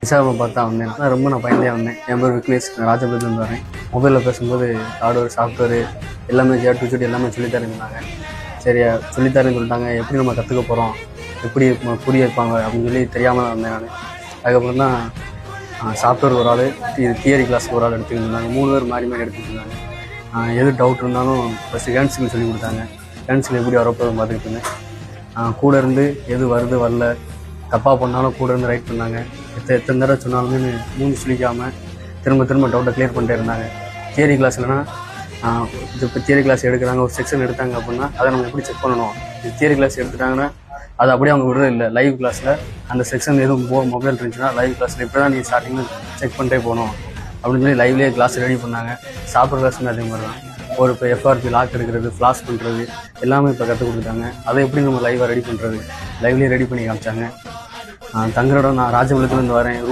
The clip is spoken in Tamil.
இன்ஸ்டாகிராமில் பார்த்தா வந்தேன். நான் பயந்தே வந்தேன். என் பேர் விக்னேஷ், நான் ராஜபாளையத்துலேருந்து வரேன். மொபைலில் பேசும்போது ஹார்ட்வேர் சாஃப்ட்வேர் எல்லாமே டு எல்லாமே சொல்லித்தரேன்னு சொன்னாங்க. சரியா சொல்லித்தரேன்னு சொல்லிட்டாங்க. எப்படி நம்ம கற்றுக்க போகிறோம், எப்படி புரிய வைப்பாங்க அப்படின்னு சொல்லி தெரியாமல் தான் வந்தேன் நான். அதுக்கப்புறம் தான் சாஃப்ட்வேர் ஒரு ஆள், தியரி கிளாஸுக்கு ஒரு ஆள் எடுத்துக்கிட்டு இருந்தாங்க. 3 பேர் மாறி மாறி எடுத்துக்கிட்டு இருந்தாங்க. எது டவுட் இருந்தாலும் ஃபஸ்ட்டு ஹேண்ட்ஸ்கில் சொல்லி கொடுத்தாங்க. ஹேண்ட்ஸ்கில் எப்படி வரப்போதும் பார்த்துக்கிட்டு இருந்தேன். கூட இருந்து எது வருது வரல, தப்பாக பண்ணாலும் கூட இருந்து ரைட் பண்ணாங்க. எத்தனை தடவை சொன்னாலுமே மூஞ்சி சுழிக்காமல் திரும்ப திரும்ப டவுட்டை கிளியர் பண்ணிட்டே இருந்தாங்க. தியரி கிளாஸ் இல்லைனா இப்போ தியரி கிளாஸ் எடுக்கிறாங்க, ஒரு செக்ஷன் எடுத்தாங்க அப்படின்னா அதை நம்ம எப்படி செக் பண்ணணும். தியரி கிளாஸ் எடுத்துட்டாங்கன்னா அது அப்படியே அவங்க விடுறது இல்லை. லைவ் கிளாஸில் அந்த செக்ஷன் எதுவும் மொபைல் இருந்துச்சுன்னா லைவ் கிளாஸில் இப்படி தான் நீ ஸ்டார்டிங்கில் செக் பண்ணிட்டே போகணும் அப்படின்னு சொல்லி லைவ்லேயே கிளாஸ் ரெடி பண்ணாங்க. சாஃப்ட்வேர் கிளாஸுமே அதே மாதிரி தான். ஒரு இப்போ எஃப்ஆர்பி லாக் எடுக்கிறது, ஃப்ளாஷ் பண்ணுறது எல்லாமே இப்போ கற்றுக் கொடுத்தாங்க. அதை எப்படி நம்ம லைவாக ரெடி பண்ணுறது லைவ்லேயே ரெடி பண்ணி காமிச்சாங்க. தங்குற இடம் நான் ராஜபாளையத்துலேருந்து வரேன்.